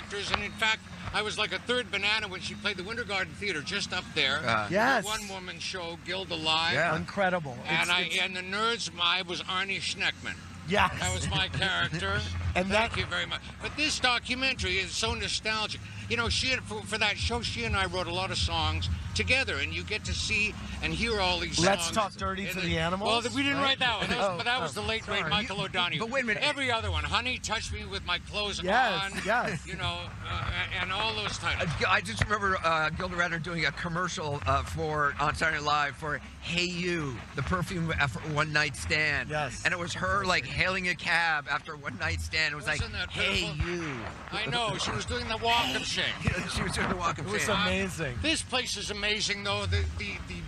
characters, and in fact, I was like a third banana when she played the Winter Garden Theater just up there. Yes. One-woman show, Gilda Live. Yeah. Incredible. And the Nerds, I was Arnie Schneckman. Yeah. That was my character. And Thank you very much. But this documentary is so nostalgic. You know, for that show, she and I wrote a lot of songs together, and you get to see and hear all these songs. Let's Talk Dirty to the Animals. Well, we didn't write that one, but that was the late great Michael O'Donoghue. But wait a minute. Every other one, Honey, Touch Me with My Clothes On. Yes. You know, and all those titles. I just remember Gilda Radner doing a commercial on Saturday Night Live for Hey You, the perfume after one night stand. Yes. And it was her like hailing a cab after a one night stand. It was like, Hey You. I know. She was doing the walk of shame. She was doing the walk of shame. It was amazing. This place is amazing, though. The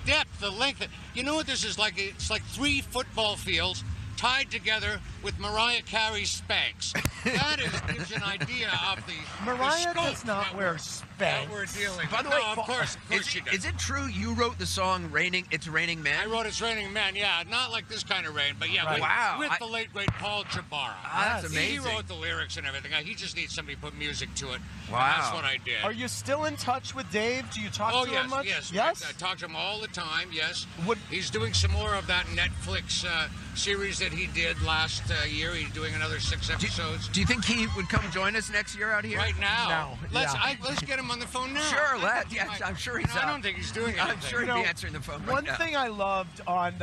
depth, the length. You know what this is like? It's like 3 football fields tied together with Mariah Carey's Spanx. That gives you an idea of the Mariah the does not wear Spanx. that we're dealing. By the No, way, of course she does. Is it true you wrote the song It's Raining Men? I wrote It's Raining Men, yeah. Not like this kind of rain, but yeah. Right. With the late, great Paul Jabara. That's amazing. He wrote the lyrics and everything. He just needs somebody to put music to it. Wow. And that's what I did. Are you still in touch with Dave? Do you talk to him much? Yes. I talk to him all the time, yes. He's doing some more of that Netflix series that he did last year. He's doing another 6 episodes. Do you think he would come join us next year out here? Right now. No. Let's get him on the phone now. Sure, I'm sure he's I don't think he's doing anything. I'm sure he'd be answering the phone right One now. thing I loved on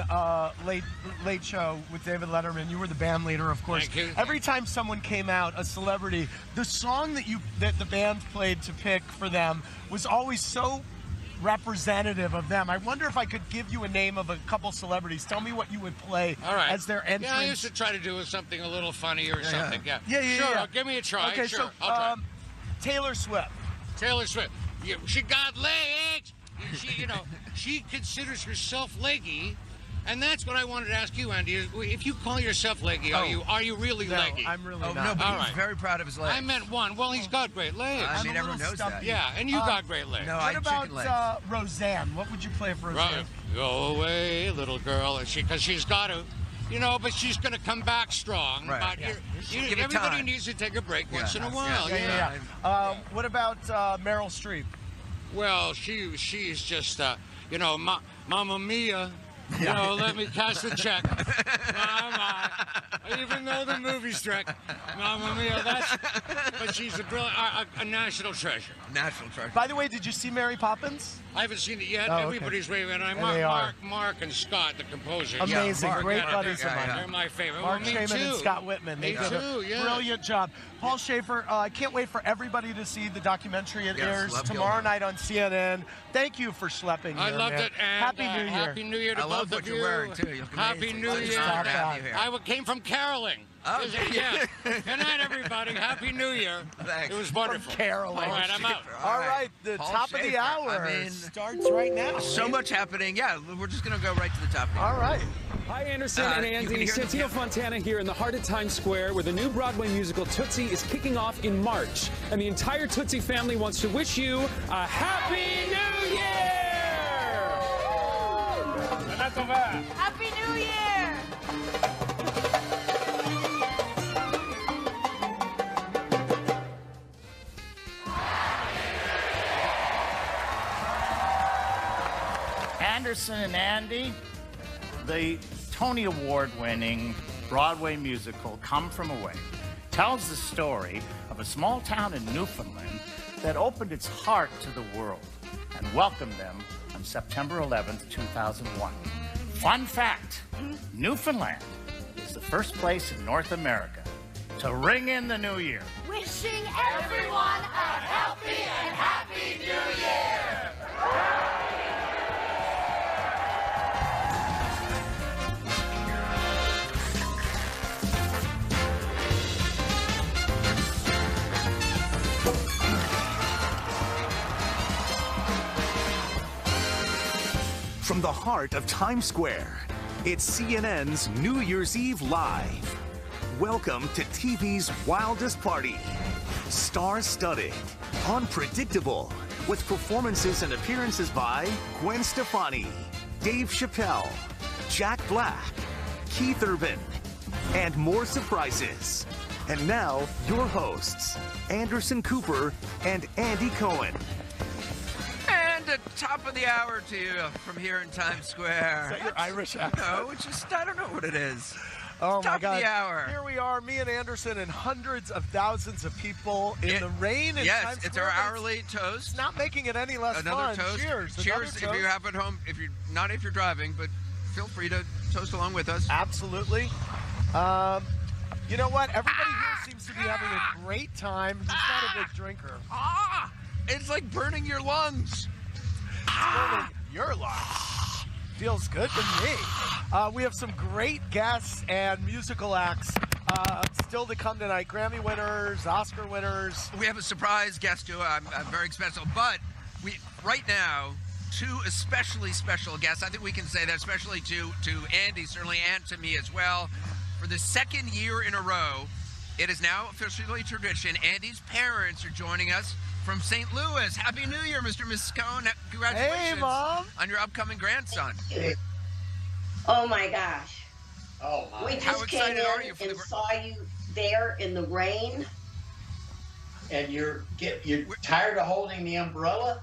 Late Show with David Letterman, you were the band leader, of course. Thank you. Every time someone came out, a celebrity, the song that the band played to pick for them was always so representative of them. I wonder if I could give you a name of a couple celebrities. Tell me what you would play as their entrance. Yeah, I used to try to do something a little funny or something. Yeah. Sure, give me a try. Okay, sure, so I'll try. Taylor Swift. Taylor Swift. She got legs. She considers herself leggy, and that's what I wanted to ask you, Andy. If you call yourself leggy, are you really leggy? I'm really not. No, but he's very proud of his legs. I meant one. Well, he's got great legs. I mean, everyone knows that. Yeah, and you got great legs. No, What about Roseanne? What would you play for Roseanne? Go away, little girl. Because she's got to. But she's going to come back strong. Right. But Give it everybody time. needs to take a break once in a while. What about Meryl Streep? Well, she's just, Mamma Mia. Let me cash the check. Even though the movie's trick, Mamma Mia, but she's a national treasure. National treasure. By the way, did you see Mary Poppins? I haven't seen it yet. Okay. Everybody's waving. Mark and Scott, the composers. Amazing. Mark, Great buddies of mine. They're my favorite. Mark Me Shaman too. and Scott Whitman. They did a brilliant job. Paul Schaefer, I can't wait for everybody to see the documentary. It airs tomorrow night on CNN. Thank you for schlepping I loved it. And Happy New Year. Happy New Year to both love what of you're you. wearing, too. Happy New Year. I came from caroling. Oh, yeah. Good night, everybody. Happy New Year. Thanks. It was wonderful. Caroling. All right, I'm out. All right, the Paul top of the Schaefer. hour starts right now. So much happening. Yeah, we're just going to go right to the top. All right. Hi, Anderson and Andy. Santino Fontana here in the heart of Times Square, where the new Broadway musical Tootsie is kicking off in March. And the entire Tootsie family wants to wish you a Happy New Year! Not so bad. Happy New Year! Anderson and Andy, the Tony Award-winning Broadway musical Come From Away tells the story of a small town in Newfoundland that opened its heart to the world and welcomed them on September 11th, 2001. Fun fact, Newfoundland is the first place in North America to ring in the new year. Wishing everyone a healthy and happy New Year! From the heart of Times Square, it's CNN's New Year's Eve Live. Welcome to TV's wildest party. Star-studded, unpredictable, with performances and appearances by Gwen Stefani, Dave Chappelle, Jack Black, Keith Urban, and more surprises. And now, your hosts, Anderson Cooper and Andy Cohen. And the top of the hour to you from here in Times Square. Is that your Irish accent? No, it's just, I don't know what it is. Oh, Top my God. of the hour. Here we are, me and Anderson, and hundreds of thousands of people in the rain in Yes, Times it's Square. our hourly toast. It's not making it any less Another fun. toast. Cheers. Cheers Another if toast. you have at home. If you're not, if you're driving, but feel free to toast along with us. Absolutely. You know what? Everybody here seems to be having a great time. Who's not a big drinker? It's like burning your lungs. Burning your lungs. Feels good to me. We have some great guests and musical acts still to come tonight. Grammy winners, Oscar winners. We have a surprise guest too. I'm very special, but right now, two especially special guests. I think we can say that, especially to Andy, certainly, and to me as well. For the second year in a row, it is now officially tradition. Andy's parents are joining us from St. Louis. Happy New Year, Mr. and Mrs. Cohen. Congratulations Hey, Mom. on your upcoming grandson. Oh my gosh. Oh, We my. How just came excited are you in for and the- saw you there in the rain. And you're tired of holding the umbrella?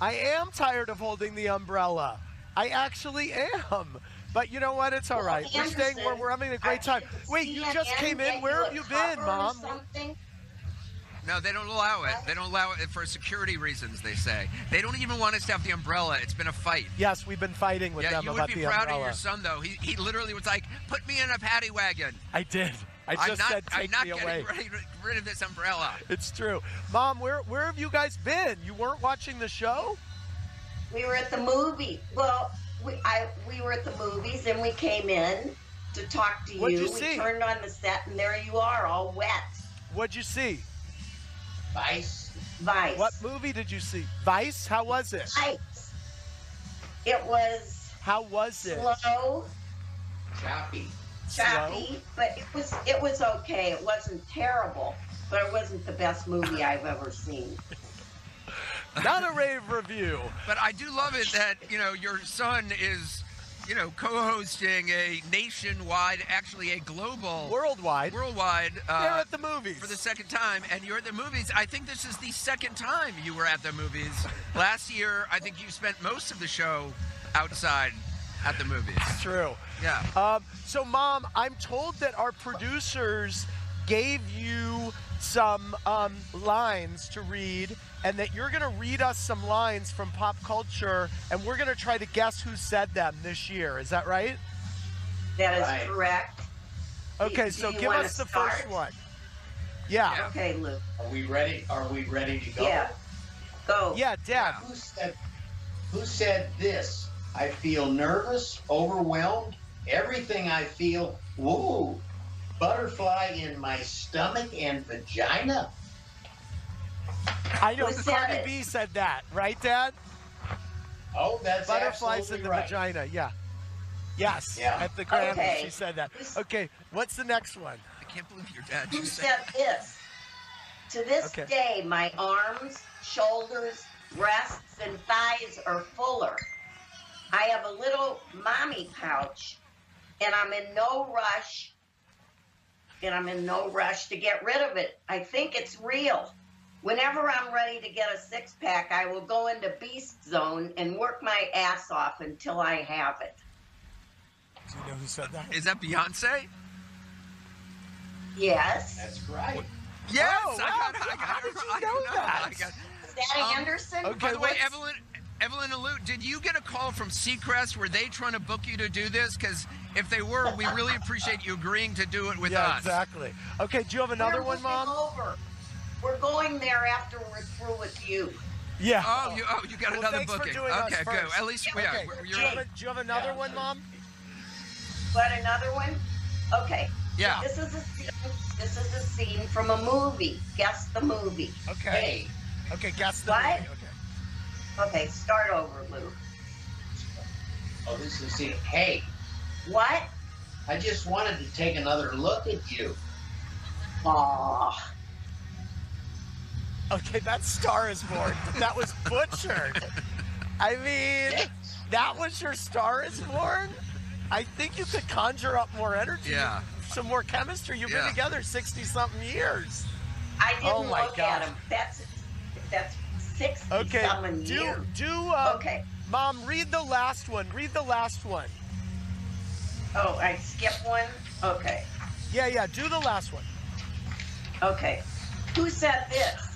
I am tired of holding the umbrella. I actually am. But you know what? It's all right. We're staying where we're having a great time. Wait, you just came in. Where have you been, Mom? No, they don't allow it. They don't allow it for security reasons, they say. They don't even want us to have the umbrella. It's been a fight. Yes, we've been fighting with them you about would be the proud umbrella. of your son, though. He literally was like, put me in a paddy wagon. I did. I just said, take me away. I'm not getting rid of this umbrella. It's true. Mom, where have you guys been? You weren't watching the show? We were at the movie. Well, we were at the movies and we came in to talk to you. What'd you We see? turned on the set and there you are, all wet. What'd you see? Vice? Vice. What movie did you see? Vice? How was it? Vice. It was How was it? slow, Choppy. choppy, but it was okay. It wasn't terrible, but it wasn't the best movie I've ever seen. Not a rave review. But I do love it that, your son is, co-hosting a nationwide, actually a global, Worldwide. They're They're at the movies. for the second time, and you're at the movies. I think this is the second time you were at the movies. Last year, I think you spent most of the show outside at the movies. True. Yeah. So, Mom, I'm told that our producers gave you some lines to read, and that you're going to read us some lines from pop culture, and we're going to try to guess who said them this year. Is that right? That is Right. correct. Okay, Do so you give wanna us the start? first one. Yeah. Okay, Lou. Are we ready? Are we ready to go? Yeah. Go. Yeah, Dad. Who said this? I feel nervous, overwhelmed. Everything I feel, woo, butterfly in my stomach and vagina. I know Who said Cardi it? B said that, right, Dad? Oh, that's Butterflies in absolutely the right. vagina, yeah. Yes, Yeah. at the Grammys, Okay. she said that. Okay, what's the next one? I can't believe your dad Who just said this? To this Okay. day, my arms, shoulders, breasts, and thighs are fuller. I have a little mommy pouch, and I'm in no rush. To get rid of it. I think it's real. Whenever I'm ready to get a six-pack, I will go into Beast Zone and work my ass off until I have it. Do you know who said that? Is that Beyonce? Yes. That's right. Yes, Oh, wow. I got How it. did you I know that? I got- Is that Anderson? okay. By the way, what's- Evelyn Alute, did you get a call from Seacrest? Were they trying to book you to do this? Because if they were, we really appreciate you agreeing to do it with Yeah, us. exactly. Okay, do you have another We're one, moving Mom? over. We're going there after we're through with you. Yeah. Oh, you got Well, another thanks for booking. doing us Okay, good. first. At least, Okay, yeah, do you're you have another one, Mom? But another one? Okay. Yeah. This is a scene from a movie. Guess the movie. Okay. Okay, guess the What? movie. Okay. Okay, start over, Lou. Oh, this is it. Hey, What? I just wanted to take another look at you. Aw. Okay, that's Star is Born. That was butchered. I mean, that was your Star is Born? I think you could conjure up more energy. Yeah. some more chemistry. You've been together 60-something years. I didn't Oh my look gosh. at him. That's 60-something years. Okay. Mom, read the last one. Read the last one. Oh, I skipped one? Okay. Yeah, do the last one. Okay. Who said this?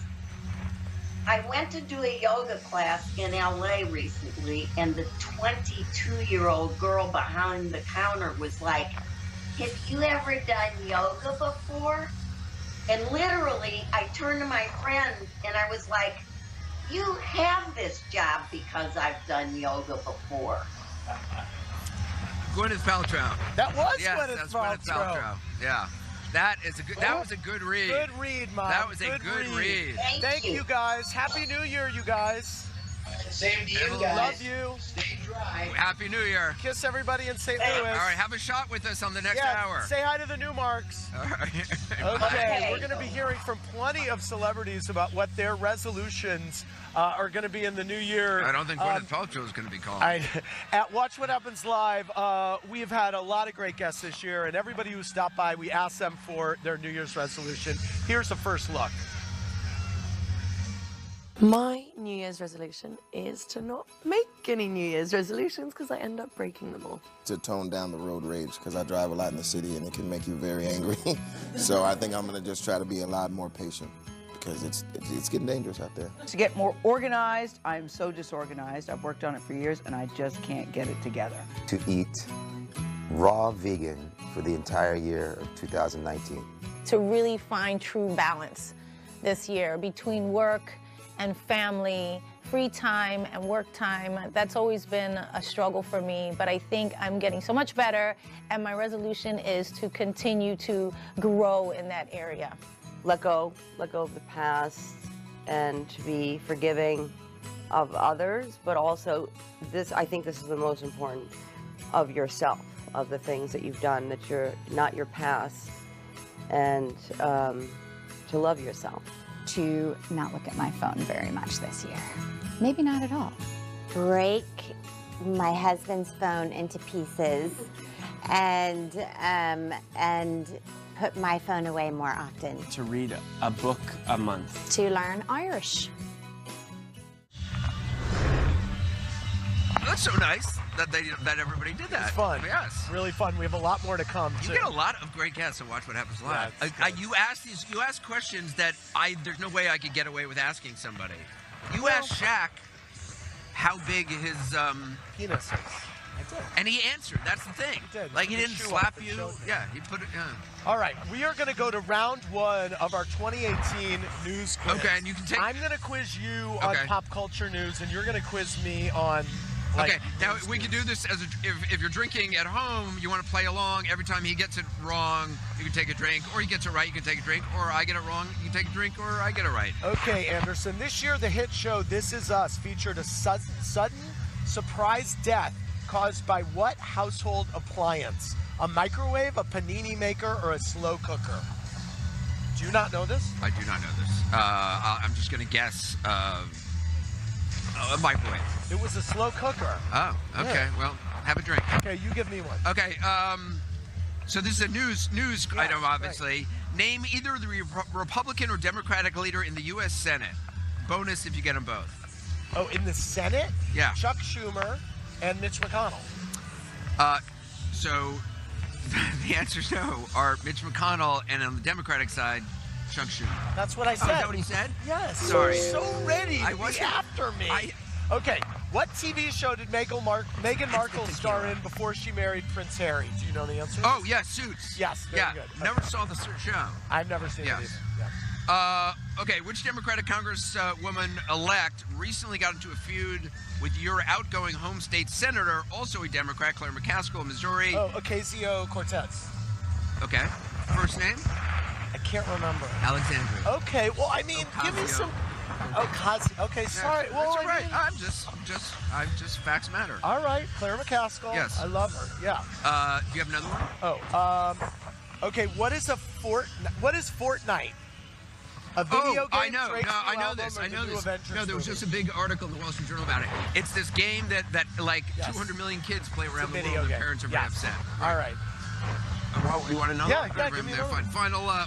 I went to do a yoga class in LA recently, and the 22-year-old girl behind the counter was like, have you ever done yoga before? And literally, I turned to my friend and I was like, you have this job because I've done yoga before. Gwyneth Paltrow. That was yes, Gwyneth that's Paltrow. Gwyneth Paltrow. Yeah. That was a good read. Good read, Mom. That was a good read. Thank you guys. Happy New Year, you guys. Same to you guys. Love you. Stay dry. Happy New Year. Kiss everybody in St. Louis. All right, have a shot with us on the next hour. Say hi to the Newmarks. All right. Okay, we're going to be hearing from plenty of celebrities about what their resolutions are going to be in the new year. I don't think Gwyneth Paltrow is going to be calling. At Watch What Happens Live, we have had a lot of great guests this year, and everybody who stopped by, we asked them for their New Year's resolution. Here's a first look. My New Year's resolution is to not make any New Year's resolutions because I end up breaking them all. To tone down the road rage because I drive a lot in the city and it can make you very angry. So I think I'm going to just try to be a lot more patient because it's getting dangerous out there. To get more organized, I'm so disorganized. I've worked on it for years and I just can't get it together. To eat raw vegan for the entire year of 2019. To really find true balance this year between work and family, free time and work time. That's always been a struggle for me, but I think I'm getting so much better, and my resolution is to continue to grow in that area. Let go of the past, and to be forgiving of others, but also I think this is the most important, of yourself, of the things that you've done, that you're not your past, and to love yourself. To not look at my phone very much this year. Maybe not at all. Break my husband's phone into pieces and put my phone away more often. To read a book a month. To learn Irish. That's so nice that everybody did that. It's fun. Yes. Really fun. We have a lot more to come, You too. get a lot of great guests to Watch What Happens Live. You ask questions that there's no way I could get away with asking somebody. You asked Shaq how big his penis is. I did. And he answered. That's the thing. He did. Like, he didn't slap you. Yeah, he put it. Yeah. All right, we are going to go to round one of our 2018 news quiz. Okay, and you can take. I'm going to quiz you on pop culture news, and you're going to quiz me on. Okay, now we can do this as if you're drinking at home, you want to play along. Every time he gets it wrong, you can take a drink, or he gets it right, you can take a drink, or I get it wrong, you can take a drink, or I get it right. Okay, Anderson. This year, the hit show This Is Us featured a sudden surprise death caused by what household appliance? A microwave, a panini maker, or a slow cooker? Do you not know this? I do not know this. I'm just going to guess a microwave. It was a slow cooker. Oh, okay. Yeah. Well, have a drink. Okay, you give me one. Okay. So this is a news item, obviously. Right. Name either the Republican or Democratic leader in the U.S. Senate. Bonus if you get them both. Oh, in the Senate? Yeah. Chuck Schumer and Mitch McConnell. So the answers no are Mitch McConnell, and on the Democratic side, Chuck Schumer. That's what I said. Oh, is that what he said? Yes. Sorry. So ready to I be wasn't- after me. Okay, what TV show did Meghan Markle star in before she married Prince Harry? Do you know the answer? Oh, yeah, Suits. Yes, very good. Never saw the show. I've never seen it either. Okay, which Democratic Congresswoman-elect recently got into a feud with your outgoing home state senator, also a Democrat, Claire McCaskill of Missouri? Oh, Ocasio-Cortez. Okay. First name? I can't remember. Alexandria. Okay, well, I mean, give me some... Okay, sorry. Yeah, well, that's all I right. mean- I'm just facts matter. All right, Claire McCaskill. Yes. I love her. Yeah. Do you have another one? Okay, what is Fortnite? A video game? I know. Drake's No, I new know album, this. or I the know new this. Avengers No, there was movie? just a big article in the Wall Street Journal about it. It's this game that like 200 million kids play around the video world, game. and parents are very upset. All right. Well, you want another? Yeah, give me there. another.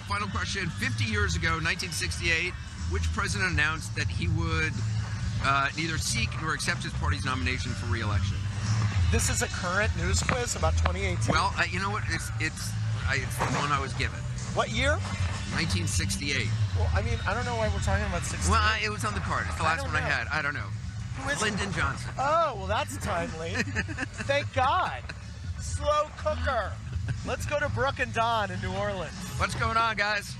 Final question. 50 years ago, 1968, which president announced that he would neither seek nor accept his party's nomination for re-election? This is a current news quiz about 2018. Well, you know what? It's the one I was given. What year? 1968. Well, I mean, I don't know why we're talking about 68. Well, it was on the card. It's the last one I had. I don't know. Who is Lyndon Johnson. Oh, well, that's timely. Thank God. Slow cooker. Let's go to Brooke and Don in New Orleans. What's going on, guys?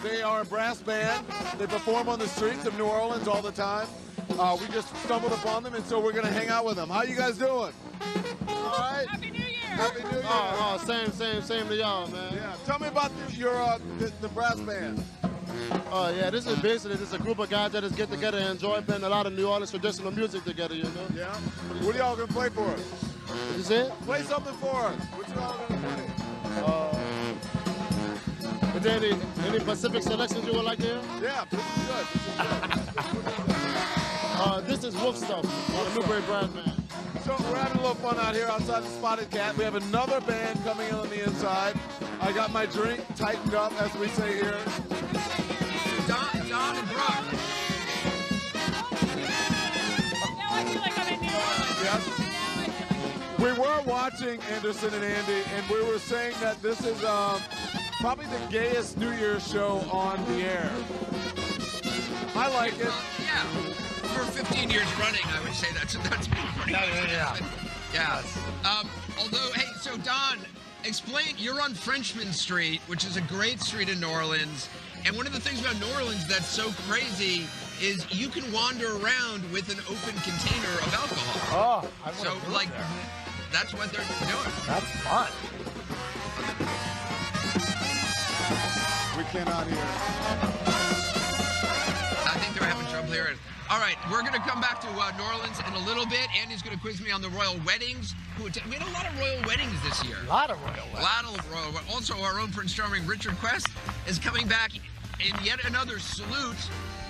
They are a brass band. They perform on the streets of New Orleans all the time. We just stumbled upon them, and so we're going to hang out with them. How you guys doing? All right. Happy New Year. Happy New Year. Oh, same to y'all, man. Yeah. Tell me about the brass band. Oh, yeah, this is basically a group of guys that just get together and enjoy playing a lot of New Orleans traditional music together, you know? Yeah. What are y'all going to play for us? What you say? Play something for us. What y'all going to play? Is there any specific selections you would like to hear? Yeah, this is good. This is Wolf Stuff on the Newberry Brass Band. So we're having a little fun out here outside the Spotted Cat. We have another band coming in on the inside. I got my drink tightened up, as we say here. Don and Brooke. Now I feel like I'm in New Orleans. Yes. We were watching Anderson and Andy, and we were saying that this is probably the gayest New Year's show on the air. I like it. Yeah. For 15 years running, I would say that's pretty good. Yeah. Although, hey, so Don, explain, you're on Frenchman Street, which is a great street in New Orleans. And one of the things about New Orleans that's so crazy is you can wander around with an open container of alcohol. Oh, I want to So, like, that's what they're doing. That's fun. We cannot hear. I think they're having trouble hearing. All right, we're going to come back to New Orleans in a little bit. Andy's going to quiz me on the royal weddings. We had a lot of royal weddings this year. A lot of royal weddings. A lot of royal weddings. Also, our own Prince Charming Richard Quest is coming back in yet another salute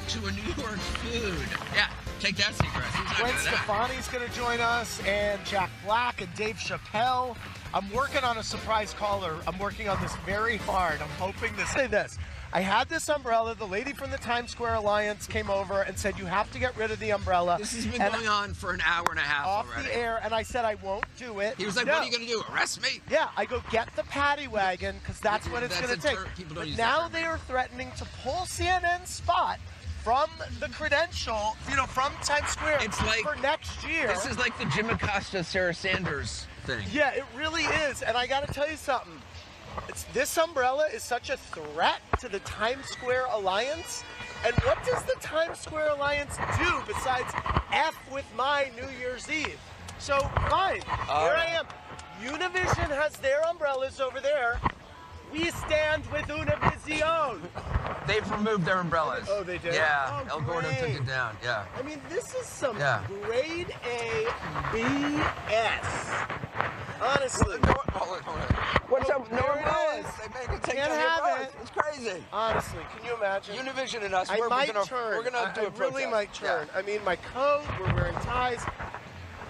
to a New York food. Yeah, take that, Seacrest. Gwen Stefani's going to join us, and Jack Black and Dave Chappelle. I'm working on a surprise caller. I'm working on this very hard. I'm hoping to say this. I had this umbrella. The lady from the Times Square Alliance came over and said, you have to get rid of the umbrella. This has been going on for an hour and a half off already. The air, and I said, I won't do it. He was like, no. What are you going to do, arrest me? Yeah, I go, get the paddy wagon, because that's what it's going to take. But now they are threatening to pull CNN's spot from the credential, from Times Square for next year. This is like the Jim Acosta, Sarah Sanders thing. Yeah, it really is. And I got to tell you something. This umbrella is such a threat to the Times Square Alliance. And what does the Times Square Alliance do besides F with my New Year's Eve? So, fine. Here I am. Univision has their umbrellas over there. We stand with Univision. They've removed their umbrellas. Oh, they did? Yeah, Oh, El Gordo great. took it down. Yeah. I mean, this is some Yeah. grade A BS. Honestly. What's up? No there it umbrellas. is. They make it take Can't down your have umbrellas. it. It's crazy. Honestly, can you imagine? Univision and us, I we're might gonna turn. do a I protest. really might turn. Yeah. I mean, my coat, we're wearing ties.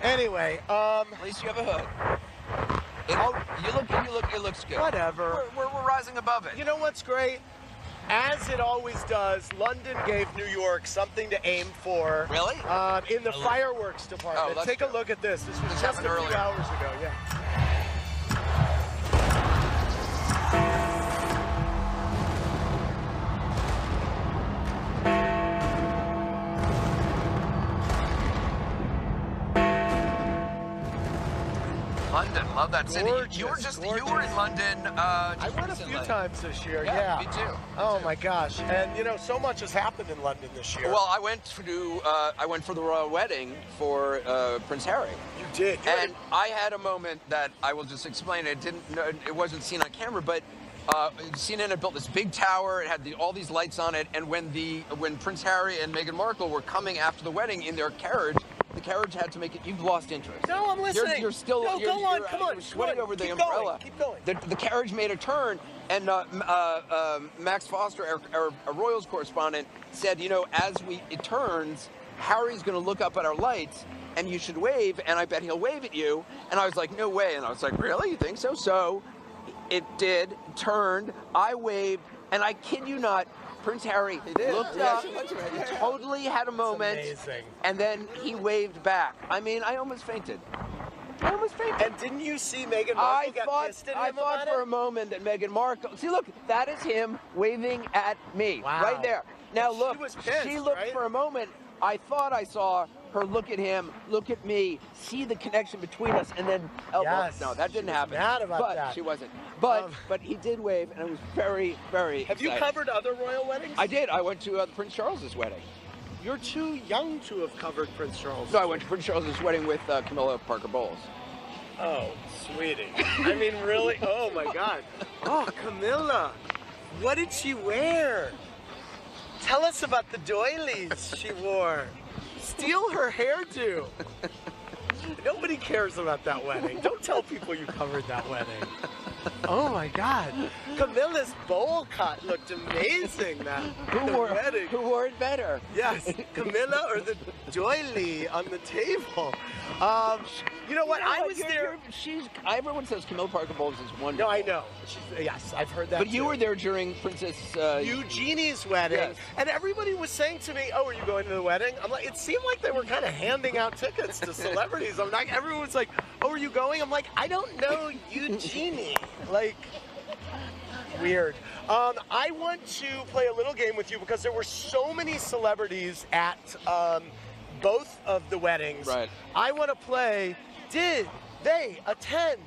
Anyway, At least you have a hood. It looks good. Whatever. We're rising above it. You know what's great? As it always does, London gave New York something to aim for. Really? In the fireworks department. that's Take a good. look at this. This was This just a happened few earlier. hours ago. Yeah. London, love that city. Gorgeous, You were gorgeous. you were in London. I went a few times this year. Yeah. Me too. Oh my gosh! And so much has happened in London this year. Well, I went for the royal wedding for Prince Harry. You did. And I had a moment that I will just explain. It wasn't seen on camera, but CNN had built this big tower. It had all these lights on it. And when Prince Harry and Meghan Markle were coming after the wedding in their carriage, the carriage had to make it. You've lost interest. No, I'm listening. You're still. No, you're, go on. you're, Come on. You're sweating over the Keep umbrella. going. Keep going. The carriage made a turn, and Max Foster, our Royals correspondent, said, as it turns, Harry's going to look up at our lights, and you should wave, and I bet he'll wave at you. And I was like, no way. And I was like, really? You think so? So it did, turned, I waved, and I kid you not, Prince Harry looked up, totally had a moment, and then he waved back. I mean, I almost fainted. And didn't you see Meghan Markle get pissed at him I thought for a moment that Meghan Markle... See, look, that is him waving at me. Wow. Right there. Now, look, She was pissed, she looked right? for a moment. I thought I saw her look at him, look at me, see the connection between us, and then elbow. Yes, No, that didn't happen. mad about but that. She wasn't. But he did wave, and it was very, very Have you exciting. covered other royal weddings? I did. I went to Prince Charles's wedding. You're too young to have covered Prince Charles. No, I went to Prince Charles's wedding with Camilla Parker Bowles. Oh, sweetie. I mean, really? Oh, my God. Oh, Camilla. What did she wear? Tell us about the doilies she wore. Steal her hairdo. Nobody cares about that wedding. Don't tell people you covered that wedding. Oh, my God. Camilla's bowl cut looked amazing that wedding. Who wore it better? Yes, Camilla or the doily on the table. You know what? I was there. Everyone says Camilla Parker Bowles is wonderful. No, I know. Yes, I've heard that. But you too. were there during Princess Eugenie's wedding, Yes. and everybody was saying to me, "Oh, are you going to the wedding?" I'm like, it seemed like they were kind of handing out tickets to celebrities. I'm like, everyone was like, "Oh, are you going?" I'm like, I don't know Eugenie. Like, weird. I want to play a little game with you because there were so many celebrities at both of the weddings. Right. I want to play, did they attend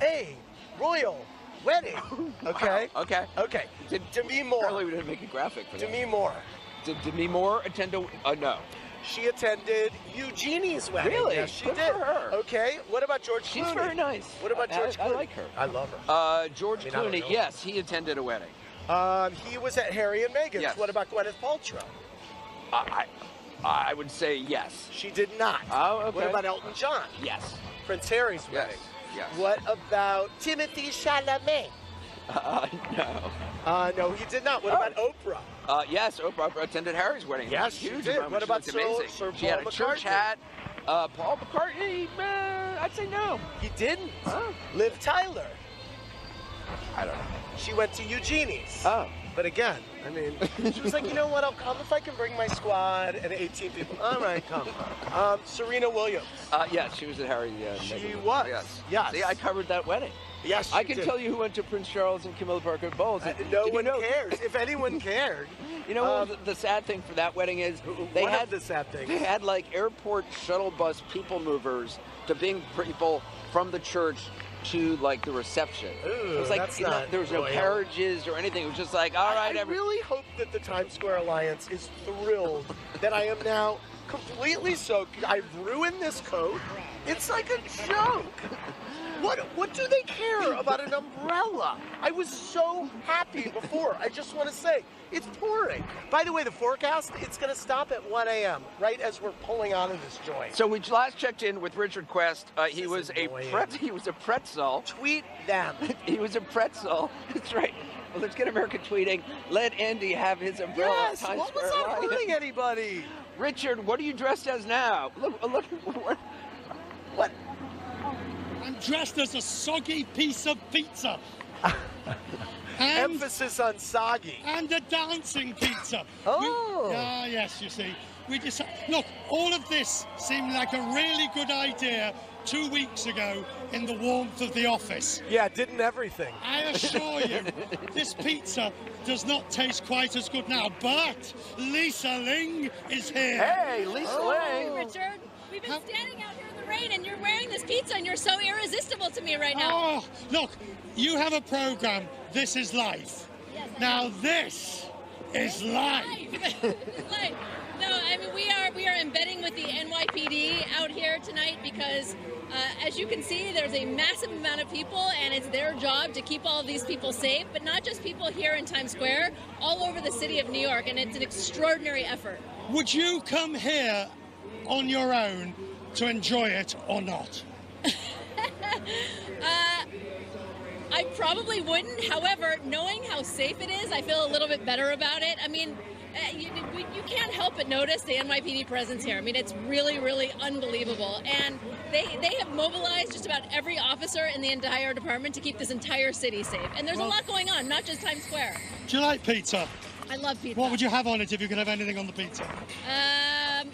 a royal wedding? Okay? Okay. Okay. Demi Moore. Apparently we didn't make a graphic for that. Demi Moore. Did Demi Moore attend a... no. She attended Eugenie's wedding. Really? Yes, she Good did. for her. Okay. What about George Clooney? She's very nice. What about George I Clooney? like her. I love her. George I don't Clooney, know. yes, he attended a wedding. He was at Harry and Meghan's. Yes. What about Gwyneth Paltrow? I would say yes. She did not. Oh, okay. What about Elton John? Yes. Prince Harry's Yes. wedding. Yes. What about Timothy Chalamet? No. No, he did not. What about Oprah? Yes, Oprah attended Harry's wedding. Yes, It she was huge. did. When What she about looked amazing. Sir She had Paul a church McCartney? hat. Paul McCartney, I'd say no. He didn't. Oh. Liv Tyler. I don't know. She went to Eugenie's. Oh. But again, I mean, she was like, you know what, I'll come if I can bring my squad and 18 people. All right, come. Serena Williams. Yes, she was at Harry. She was. Yes. Yes. See, I covered that wedding. Yes, I she can did. tell you who went to Prince Charles and Camilla Parker Bowles. No one cares. If anyone cared. You know what the sad thing for that wedding is? One of the sad things. They had like airport shuttle bus people movers to bring people from the church to like the reception. It was like that's not there was no royal. carriages or anything. It was just like, all right, I really hope that the Times Square Alliance is thrilled that I am now completely soaked. I've ruined this coat. It's like a joke. What do they care about an umbrella? I was so happy before. I just want to say, it's pouring. By the way, the forecast, it's going to stop at 1 a.m., right as we're pulling out of this joint. So we last checked in with Richard Quest. He was a pretzel. Tweet them. He was a pretzel. That's right. Well, let's get America tweeting. Let Andy have his umbrella. Yes, Times what was Square that Live. hurting anybody? Richard, what are you dressed as now? Look. What? I'm dressed as a soggy piece of pizza. Emphasis on soggy. And a dancing pizza. Oh. Yes, you see. We decided, look, all of this seemed like a really good idea 2 weeks ago in the warmth of the office. Yeah, didn't everything. I assure you, this pizza does not taste quite as good now, but Lisa Ling is here. Hey, Lisa Ling. Richard, we've been standing out here in the rain and you're wearing this pizza and you're so irresistible to me right now. Oh, look, you have a program, This Is Life. Yes, now this is life. Life. No, I mean, we are embedding with the NYPD out here tonight because, as you can see, there's a massive amount of people, and it's their job to keep all of these people safe, but not just people here in Times Square, all over the city of New York, and it's an extraordinary effort. Would you come here on your own to enjoy it or not? I probably wouldn't. However, knowing how safe it is, I feel a little bit better about it. I mean, you can't help but notice the NYPD presence here. I mean, it's really, really unbelievable. And they have mobilized just about every officer in the entire department to keep this entire city safe. And there's a lot going on, not just Times Square. Do you like pizza? I love pizza. What would you have on it if you could have anything on the pizza? I'm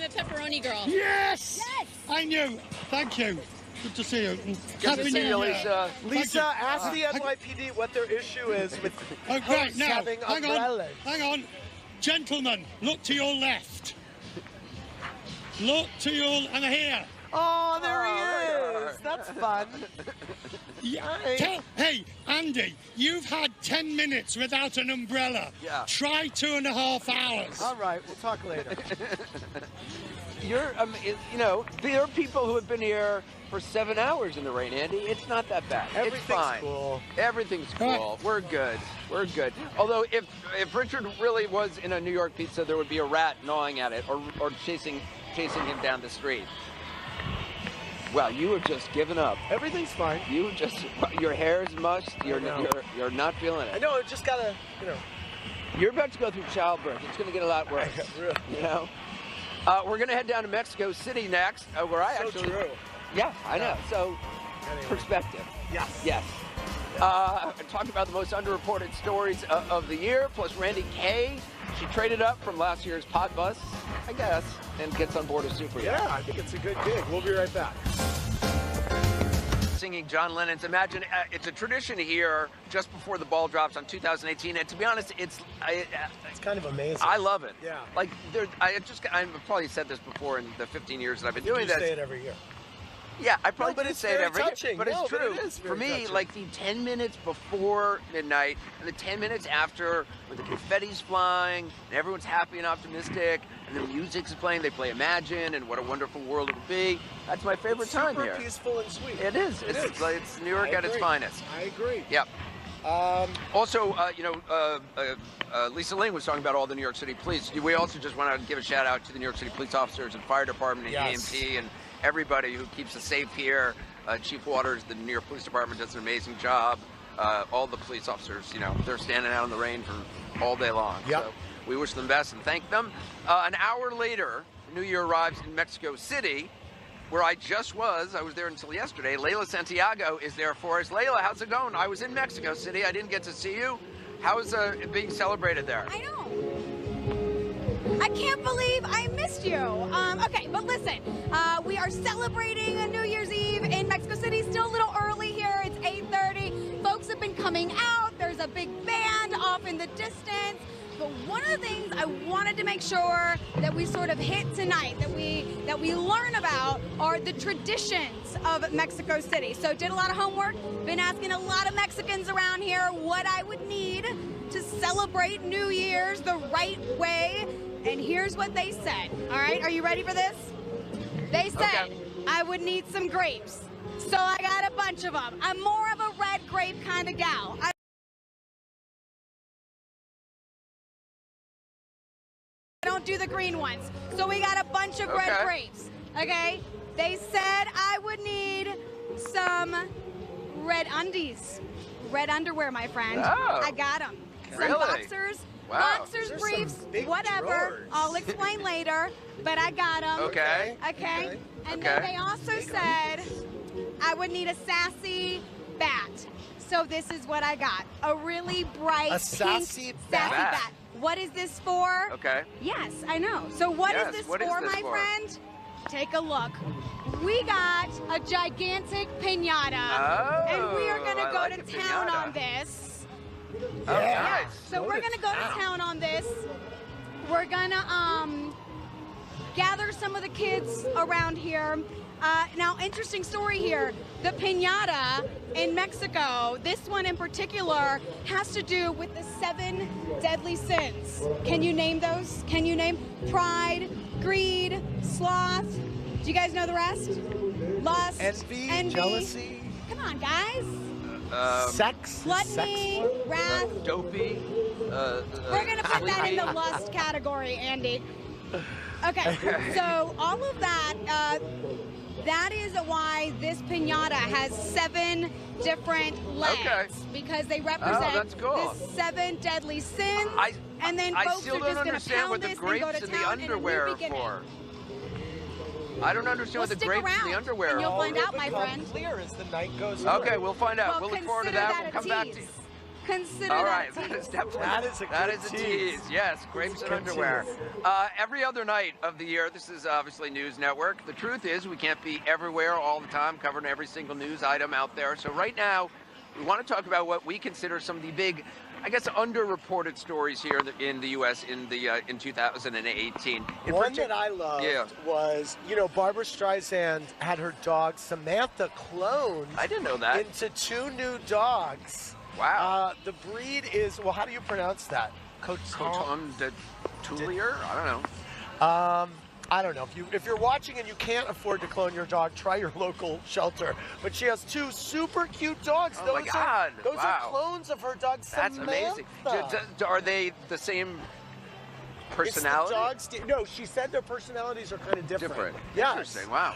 a pepperoni girl. Yes! Yes! I knew. Thank you. Good to see you. Good to see you, New Year. Lisa. Lisa, you. ask the NYPD what their issue is with Right hosts now, having umbrellas. hang on. Gentlemen, look to your left. Look to your... And here. Oh, there he is. That's fun. Hey, Andy, you've had 10 minutes without an umbrella. Yeah. Try 2.5 hours. All right, we'll talk later. You're, you know, there are people who have been here for 7 hours in the rain, Andy. It's not that bad. It's fine. Cool. Everything's cool. We're good. We're good. Although, if Richard really was in a New York pizza, there would be a rat gnawing at it or chasing him down the street. Well, you have just given up. Everything's fine. You just, your hair is mushed. You're not feeling it. I know. I just gotta, you know. You're about to go through childbirth. It's going to get a lot worse. Really? You know. We're going to head down to Mexico City next, where I actually. True. Yeah, I know. So, Anyway. perspective. Yes. Yes. Talk about the most underreported stories of the year, plus Randy Kay. She traded up from last year's pot bus, I guess, and gets on board a super yacht. Yeah, I think it's a good gig. We'll be right back. Singing John Lennon's Imagine. It's a tradition here just before the ball drops on 2018, and to be honest, it's kind of amazing. I love it. Yeah. Like, I've probably said this before in the 15 years that I've been doing this. You say it every year. Yeah, I probably but didn't it's say it very every touching. year, but No, it's true. but it is For very me, touching. like the 10 minutes before midnight and the 10 minutes after, when the confetti's flying and everyone's happy and optimistic, and the music's playing, they play Imagine and What a Wonderful World It Would Be. That's my favorite time here. Super peaceful and sweet. It is. It's New York at its finest. I agree. Yep. Also, Lisa Ling was talking about all the New York City police. We also just want to give a shout out to the New York City police officers and fire department and Yes. EMT and everybody who keeps us safe here. Chief Waters, the New York Police Department, does an amazing job. All the police officers, they're standing out in the rain for all day long. Yep. So we wish them best and thank them. An hour later, New Year arrives in Mexico City, where I just was. I was there until yesterday. Layla Santiago is there for us. Layla, how's it going? I was in Mexico City. I didn't get to see you. How's it being celebrated there? I know. I can't believe I missed you. Okay, but listen, we are celebrating a New Year's Eve in Mexico City. Still a little early here. It's 8:30. Folks have been coming out. There's a big band off in the distance. But one of the things I wanted to make sure that we sort of hit tonight, that we learn about, are the traditions of Mexico City. So did a lot of homework, been asking a lot of Mexicans around here what I would need to celebrate New Year's the right way. And here's what they said. All right, are you ready for this? They said I would need some grapes. So I got a bunch of them. I'm more of a red grape kind of gal. I don't do the green ones. So we got a bunch of red grapes, okay? They said I would need some red undies. Red underwear, my friend. Oh. I got them. Really? Some boxers. Wow. Boxers, Those are briefs, some big whatever. drawers. I'll explain later, but I got them. Okay. Okay. And Okay. then they also said I would need a sassy bat. So this is what I got. A really bright A pink sassy bat. bat. What is this for? Okay. Yes, I know. So what is Yes, this what is for, this my for? friend? Take a look. We got a gigantic piñata, and we are going to I go like to a town piñata. on this. Oh, nice. So we're gonna go to town on this. We're gonna gather some of the kids around here. Now, interesting story here. The piñata in Mexico, this one in particular, has to do with the 7 deadly sins. Can you name those? Can you name pride, greed, sloth? Do you guys know the rest? Lust, Envy, jealousy. Come on, guys. Sex. Gluttony, wrath. Dopey. We're gonna put that in the lust category, Andy. Okay, so all of that, that is why this piñata has 7 different legs, because they represent that's cool. the 7 deadly sins, and then I folks still are don't just going to understand pound what the this and go grapes to and the town in a new underwear are beginning. for. I don't understand what the Stick grapes and the around, underwear and you'll are find for. out, my friend. Clear as the night goes Okay, on. we'll find out. Well, we'll look forward to consider that. We'll come back tease. to you. Consider All that right, a that tease. is definitely That is a tease. Yes, grapes and Good underwear. tease. Every other night of the year, this is obviously News Network. The truth is, we can't be everywhere all the time, covering every single news item out there. So right now, we want to talk about what we consider some of the big, I guess, underreported stories here in the U.S. in 2018. One that I loved was, Barbra Streisand had her dog Samantha cloned. I didn't know that. Into 2 new dogs. Wow. The breed is, well, how do you pronounce that? Coton de Tulier? I don't know. I don't know. If you're watching and you can't afford to clone your dog, try your local shelter. But she has 2 super cute dogs. Oh my God! Those Wow. are clones of her dog That's Samantha. amazing. Are they the same personality? It's the dogs. No, she said their personalities are kind of different. Yes. Interesting. Wow.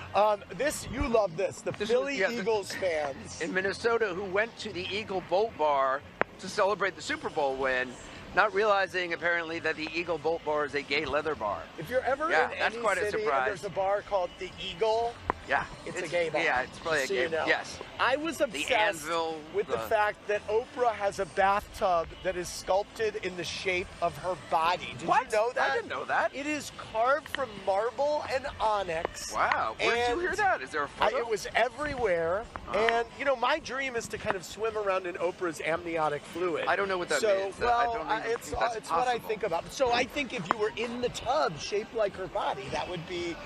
You love this. The Philly Eagles fans in Minnesota who went to the Eagle Bolt Bar to celebrate the Super Bowl win, not realizing apparently that the Eagle Bolt Bar is a gay leather bar. If you're ever in that's any quite city a surprise. and there's a bar called the Eagle, yeah, it's a gay bar. Yeah, it's probably a so gay. You know. Yes. I was obsessed Anvil, with the fact that Oprah has a bathtub that is sculpted in the shape of her body. Did you know that? I didn't know that. It is carved from marble and onyx. Wow. Where did you hear that? Is there a photo? It was everywhere. And, my dream is to kind of swim around in Oprah's amniotic fluid. I don't know what that means. Well, I don't it's think that's what I possible. think about. So I think if you were in the tub shaped like her body, that would be...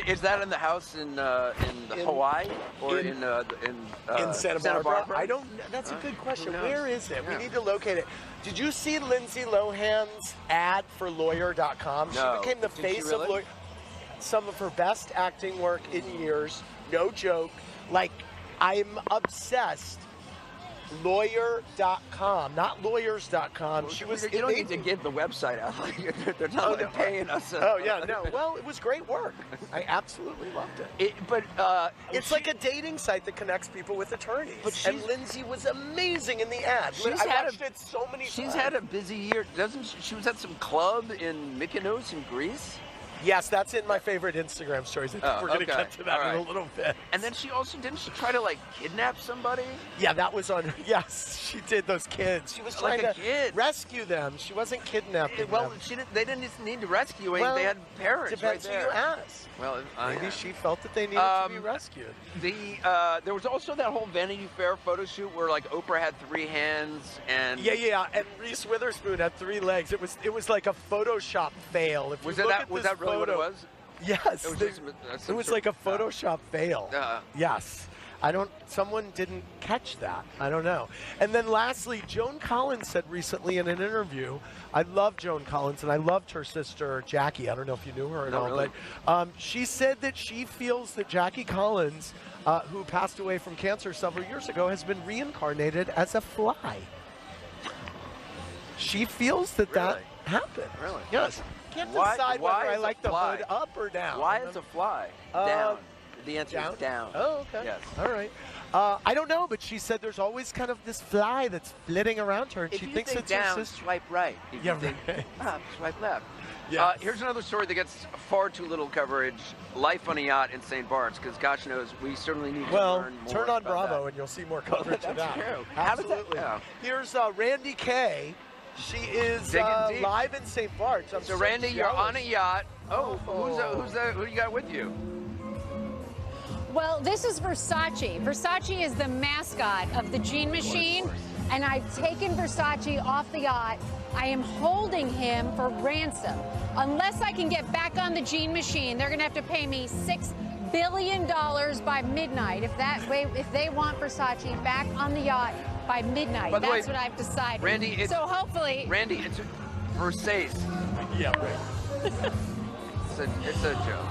Is that in the house in Hawaii or in Santa Barbara? I don't. That's a good question. Where is it? We need to locate it. Did you see Lindsay Lohan's ad for Lawyer.com? No. She became the Did she face really? of Lawyer. Some of her best acting work in years. No joke. Like, I'm obsessed. Lawyer.com, not lawyers.com. She was. You don't need to give the website out. They're not paying us. Oh yeah, no. Well, it was great work. I absolutely loved it. It's like a dating site that connects people with attorneys. And Lindsay was amazing in the ad. I watched it so many times. She's had a busy year. She was at some club in Mykonos in Greece. Yes, that's in my favorite Instagram stories. I think we're going to get to that in a little bit. And then didn't she try to kidnap somebody? Yeah, that was on. Yes, she did. Those kids. She was trying to rescue them. She wasn't kidnapping them. They didn't need to rescue. Well, they had parents depends right there. who you ask. Well, maybe she felt that they needed to be rescued. There was also that whole Vanity Fair photo shoot where Oprah had 3 hands and and Reese Witherspoon had 3 legs. It was like a Photoshop fail. If was you look at was this that really what it was? Yes, it was like a Photoshop fail. Yes. Someone didn't catch that. I don't know. And then lastly, Joan Collins said recently in an interview, I love Joan Collins and I loved her sister Jackie. I don't know if you knew her at all, really. but she said that she feels that Jackie Collins, who passed away from cancer several years ago, has been reincarnated as a fly. She feels that happened. Really? Yes. Can't decide whether I like the hood up or down. Why is a fly down? The answer is down. Oh, okay. Yes. All right. I don't know, but she said there's always kind of this fly that's flitting around her, and she thinks it's down, her sister. swipe right. If you think up, swipe left. Yes. Here's another story that gets far too little coverage. Life on a yacht in St. Bart's, because gosh knows we certainly need to learn more turn on about Bravo that. and you'll see more coverage of that. True. Absolutely. Here's Randy Kay. She is live in St. Bart's. So Randy, you're on a yacht. Oh, who you got with you? Well, this is Versace. Versace is the mascot of the Gene Machine, and I've taken Versace off the yacht. I am holding him for ransom. Unless I can get back on the Gene Machine, they're going to have to pay me $6 billion by midnight. If they want Versace back on the yacht by midnight, that's what I've decided. Randy, so hopefully, Randy, it's Versace. Yeah, right. It's a joke.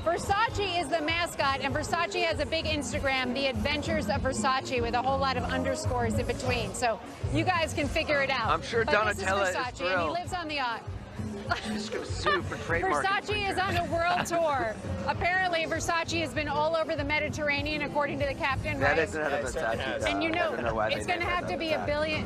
Versace is the mascot, and Versace has a big Instagram, The Adventures of Versace, with a whole lot of underscores in between. So you guys can figure it out. I'm sure but Donatella this is Versace, is and he thrilled. lives on the yacht. She's going to sue for trademark. Versace is on a world tour. Apparently, Versace has been all over the Mediterranean, according to the captain, That right? is not a Versace. And you know, I don't know why it's they going to named have to that be Versace.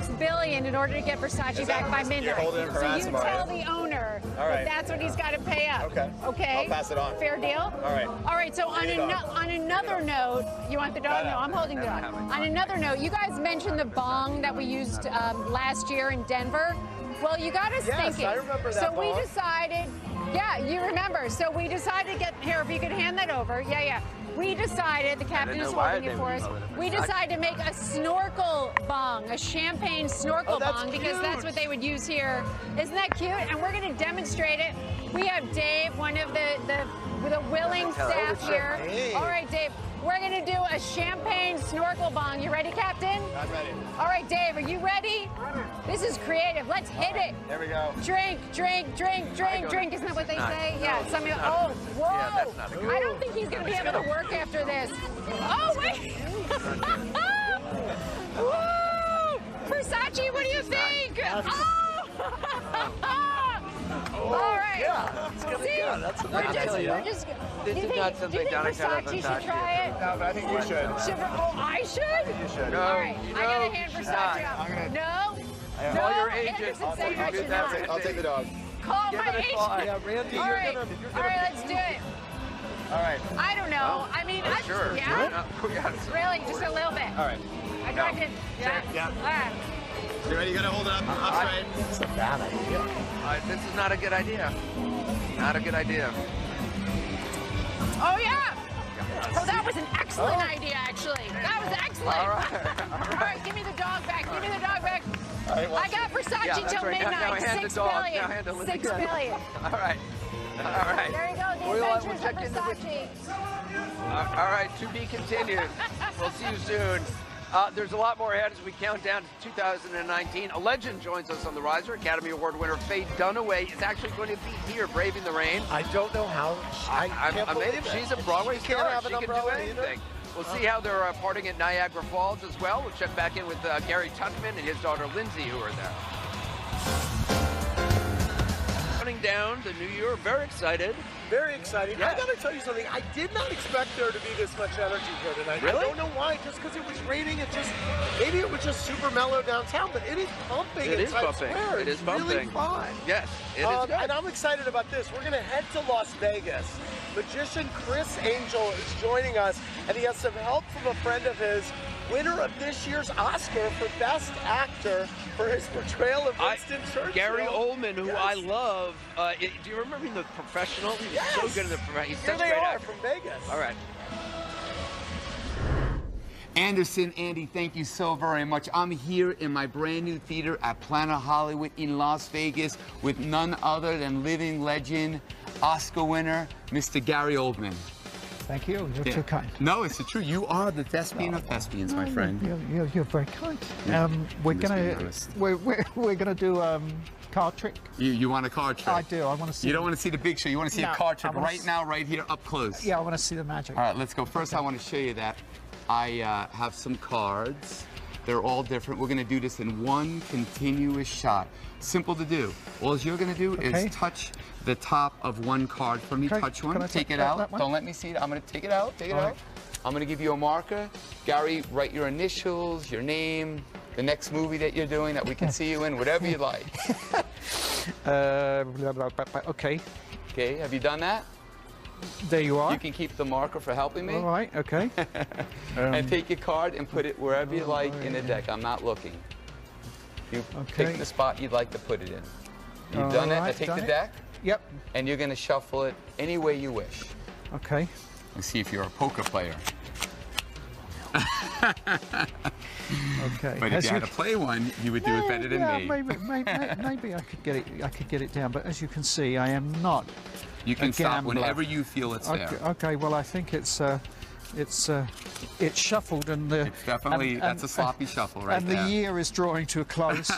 $6 billion in order to get Versace back by midnight. So you tell the owner that that's what he's got to pay up. Okay. Okay. I'll pass it on. Fair deal? All right. All right, so on, on another note, you want the dog? No, I'm holding the dog. On another note, you guys mentioned the bong that we used last year in Denver. Well, you got us thinking. I remember that so bong. we decided, yeah, you remember. So we decided to get, here, if you could hand that over. Yeah, yeah. We decided, the captain is holding it for us, we decided to make a snorkel bong, a champagne snorkel bong, because that's what they would use here. Isn't that cute? And we're going to demonstrate it. We have Dave, one of the willing staff here. All right, Dave. We're going to do a champagne snorkel bong. You ready, Captain? I'm ready. All right, Dave, are you ready? This is creative. Let's hit it. There we go. Drink, drink, drink, drink, drink. Isn't that what they say? Yeah. Some of you, oh, whoa. Yeah, that's not a good I don't think he's going to be able to work after this. Oh, wait. Woo! Versace, what do you think? Oh! All right. Yeah, it's gonna, See, yeah, that's we're just, This is not something Donna Versace should try it? No, but I think you should. Oh, I should? You should. No, All right, I gotta hand she's Versace not. up. No. Call No, your agent. Anderson said I should not. I'll take the dog. Call Give my it a agent. try. Yeah, Randy, All you're right. gonna All right, let's do it. All right. I don't know. I mean, I Sure. yeah. Yeah. Really, just a little bit. All right. I tried to. Yeah. Yeah. All right. You ready? You gotta hold it up straight. It's a bad idea. This is not a good idea. Not a good idea. Oh yeah. Oh, that was an excellent idea, actually. That was excellent. All right. All right, give me the dog back. Give me the dog back. right, I got Versace Yeah, that's till right. midnight. Now hand the 6 dog. billion. Now hand the 6 billion. All right. All right. There you go. The We'll adventures check of into Versace. All right, to be continued. We'll see you soon. There's a lot more ahead as we count down to 2019. A legend joins us on the riser. Academy Award winner Faye Dunaway is actually going to be here braving the rain. I don't know how. I can't believe amazed. it. She's a Broadway Can't star. have She an can do umbrella anything. either. We'll see how they're partying at Niagara Falls as well. We'll check back in with Gary Tuchman and his daughter Lindsay, who are there. Counting down the new year, very excited. Very exciting. Yeah. I gotta tell you something. I did not expect there to be this much energy here tonight. Really? I don't know why. Just because it was raining, maybe it was just super mellow downtown, but it is pumping. It is inside pumping. Square. It is It's pumping. really fun. Yes, it is good. And I'm excited about this. We're gonna head to Las Vegas. Magician Chris Angel is joining us, and he has some help from a friend of his, winner of this year's Oscar for Best Actor for his portrayal of Winston Churchill. Gary Oldman, who I love. Do you remember him in The Professional? He was so good in The Professional. He's Here such a they great are actor. from Vegas. All right. Anderson, Andy, thank you so very much. I'm here in my brand new theater at Planet Hollywood in Las Vegas with none other than living legend, Oscar winner, Mr. Gary Oldman. Thank you. You're too kind. No, it's the truth. You are the thespian of thespians, my friend. You're very kind. We're Let's be gonna honest. we're gonna do card trick. You want a card trick? I do. I want to see. You don't want to see the big show. You want to see No, a card I trick wanna right now, right here, up close. Yeah, I want to see the magic. All right, let's go. First, I want to show you that I have some cards. They're all different. We're going to do this in one continuous shot. Simple to do. All you're going to do is touch the top of one card for me. Okay. Touch one. Can I Take take it that out. one? Don't let me see it. I'm going to take it out. Take it All out. right. I'm going to give you a marker. Gary, write your initials, your name, the next movie that you're doing that we can see you in, whatever you like. Okay. Okay, have you done that? There you are. You can keep the marker for helping me. All right. Okay. And take your card and put it wherever you like in the deck. I'm not looking. You pick the spot you'd like to put it in. You've done that. Now take the deck. Yep. And you're going to shuffle it any way you wish. Okay. And see if you're a poker player. Okay. But if you had to play one, you would do it better than me. Maybe I could get it. I could get it down. But as you can see, I am not. You can a stop gambler. whenever you feel it's there. Okay. Well, I think it's shuffled and the. It's definitely that's a sloppy shuffle right and there. the year is drawing to a close.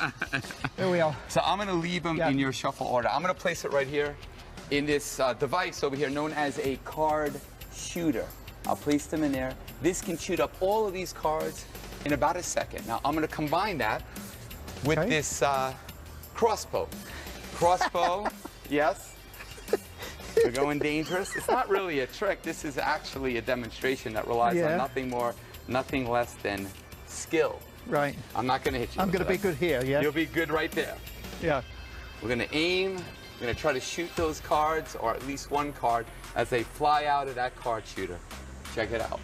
There we are. So I'm going to leave them in your shuffle order. I'm going to place it right here in this device over here known as a card shooter. I'll place them in there. This can shoot up all of these cards in about a second. Now I'm going to combine that with this crossbow. Crossbow, yes. We're going dangerous. It's not really a trick. This is actually a demonstration that relies on nothing more, nothing less than skill. Right. I'm not going to hit you. I'm going to be good here, yeah? You'll be good right there. Yeah. We're going to aim. We're going to try to shoot those cards, or at least one card, as they fly out of that card shooter. Check it out.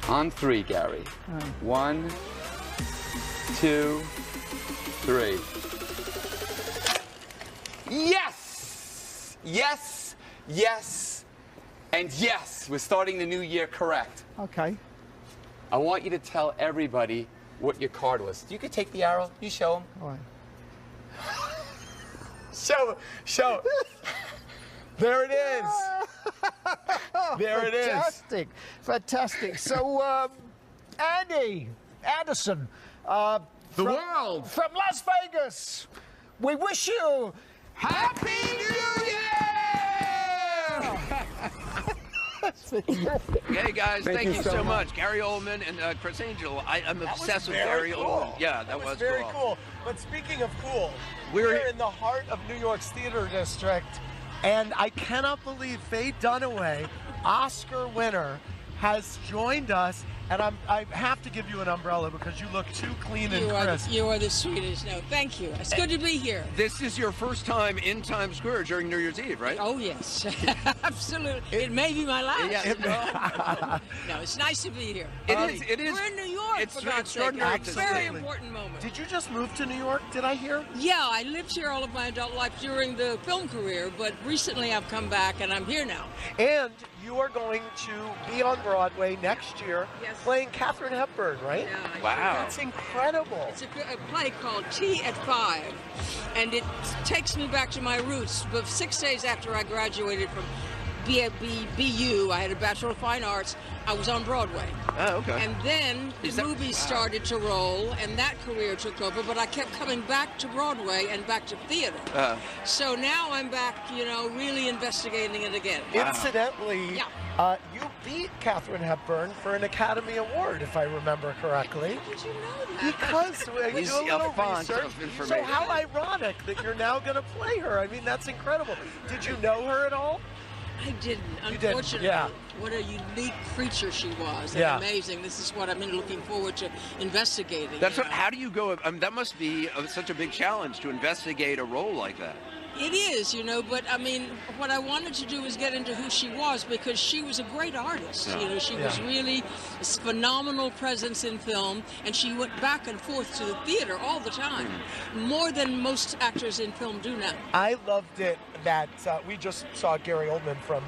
On 3, Gary. Right. 1, 2, 3. Yes! Yes, yes, and yes. We're starting the new year correct. Okay. I want you to tell everybody what your card was. You could take the arrow. You show them. All right. Show. There it is. There it is. Fantastic. Fantastic. So, Andy Anderson. The world. From Las Vegas. We wish you Happy New Year! Hey guys, thank you so much. much. Gary Oldman and Chris Angel. I'm That was obsessed with very Gary cool. Oldman. Yeah, that was very cool. But speaking of cool, we're in the heart of New York's theater district, and I cannot believe Faye Dunaway, Oscar winner, has joined us. And I have to give you an umbrella because you look too clean and crisp. You are the sweetest. No, thank you. It's good to be here. This is your first time in Times Square during New Year's Eve, right? Oh, yes. Absolutely. It may be my last. Yeah, no, it's nice to be here. It is. We're in New York, It's for God's sake. extraordinary It's to a very see. important moment. Did you just move to New York, did I hear? Yeah, I lived here all of my adult life during the film career, but recently I've come back and I'm here now. And you are going to be on Broadway next year playing Katharine Hepburn, right? Yeah, wow. That's incredible. It's a play called Tea at 5, and it takes me back to my roots. But 6 days after I graduated from BU, I had a Bachelor of Fine Arts, I was on Broadway. Oh, okay. And then the movies started to roll, and that career took over, but I kept coming back to Broadway and back to theater. So now I'm back, you know, really investigating it again. Incidentally, you beat Katharine Hepburn for an Academy Award, if I remember correctly. How did you know that? Because we He's do a little a font research. of So information. how ironic that you're now going to play her. I mean, that's incredible. Did you know her at all? I didn't, You didn't, unfortunately. yeah. What a unique creature she was. And Yeah. amazing. This is what I've been looking forward to investigating. That's you what. know. How do you go? That must be such a big challenge to investigate a role like that. It is, you know, but I mean, what I wanted to do was get into who she was because she was a great artist. Yeah. You know, she was really a phenomenal presence in film, and she went back and forth to the theater all the time, more than most actors in film do now. I loved it that we just saw Gary Oldman from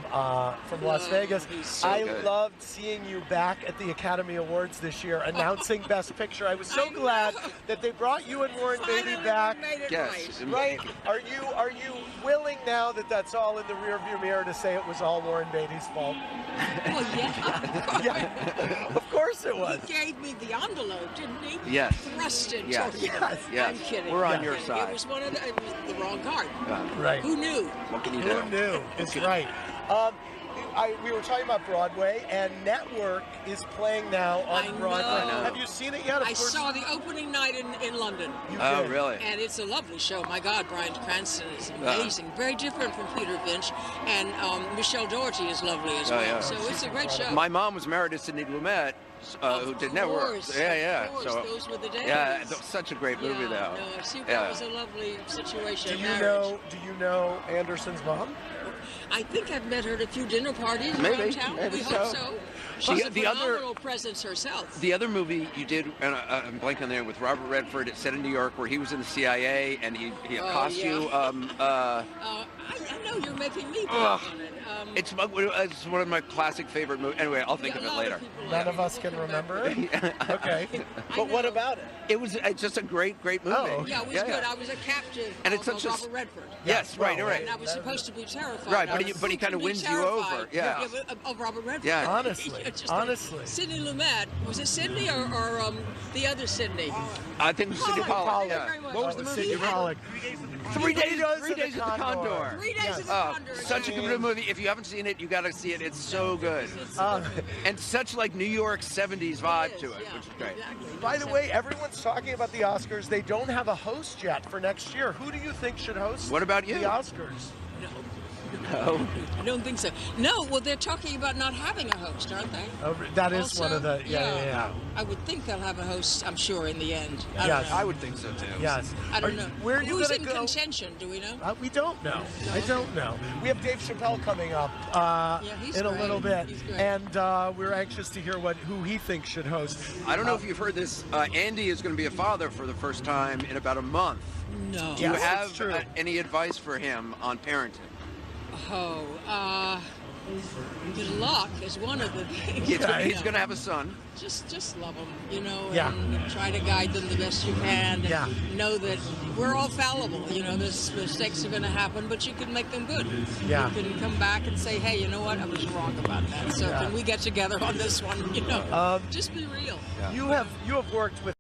Las Vegas. he's so I good. loved seeing you back at the Academy Awards this year announcing Best Picture. I was so glad that they brought you and Warren Beatty back. Yes. Right? Are you willing now that that's all in the rearview mirror to say it was all Warren Beatty's fault? Well, yeah. Of course it was. He gave me the envelope, didn't he? Yes. Thrust it. Yes. toward me. Yes. I'm kidding. We're on I'm your kidding. side. It was it was the wrong card. Right. Who knew? What can you do? Who knew? It's right. We were talking about Broadway, and Network is playing now on Broadway. know. Have you seen it yet? Of I course, saw the opening night in London. Oh, really? And it's a lovely show. My God, Bryan Cranston is amazing. Very different from Peter Finch. And Michelle Doherty is lovely as well. yeah. So it's a great show. My mom was married to Sidney Lumet, who did Network. course, Yeah. of course. So Those were the days. yeah, that was such a great movie though. No, see, Yeah. that was a lovely situation. Do marriage. you know Anderson's mom? I think I've met her at a few dinner parties Maybe, around town. maybe We so. hope so. She's a The other- phenomenal presence herself. The other movie you did, and I'm blanking on there, with Robert Redford, it's set in New York, where he was in the CIA and he accosts you. I know you're making me blank Ugh. on it. It's one of my classic favorite movies. Anyway, I'll think of it later. None of us can remember it? Okay. But what about it? It was just a great movie. Oh. Yeah, it was good. I was a captive And it's of such a- Robert Redford. Yes, right. And I was supposed to be terrified. Right, I but was he kind of completely wins you terrified. over. Yeah. but of Robert Redford. Yeah. Honestly, It's just honestly. Like Sidney Lumet. Was it Sidney or the other Sidney? I think Sidney Pollack. Yeah. What was the movie? Sidney Pollack. 3 days of the Condor. 3 Days of the Oh, Condor. such a good movie. If you haven't seen it, you got to see it. It's so good. And such like New York 70s vibe to it, which is great. By the way, everyone's talking about the Oscars. They don't have a host yet for next year. Who do you think should host What about you? the Oscars? No. I don't think so. No, well, they're talking about not having a host, aren't they? Oh, that is Also, one of the, yeah. I would think they'll have a host, I'm sure, in the end. I don't Yes. know. I would think so, too. Yes. I don't know. Where are you Who's gonna in go? contention, do we know? We don't know. I don't know. We have Dave Chappelle coming up he's in a great. little bit, He's great. and we're anxious to hear who he thinks should host. I don't know if you've heard this. Andy is going to be a father for the first time in about a month. No. Do you Yes, have it's true. any advice for him on parenting? Good luck is one of the things. He's going to have a son. Just love them, Yeah. and try to guide them the best you can. And Yeah. know that we're all fallible. There's mistakes are going to happen, but you can make them good. Yeah. You can come back and say, hey, you know what? I was wrong about that. So Yeah. can we get together on this one? Just be real. You have worked with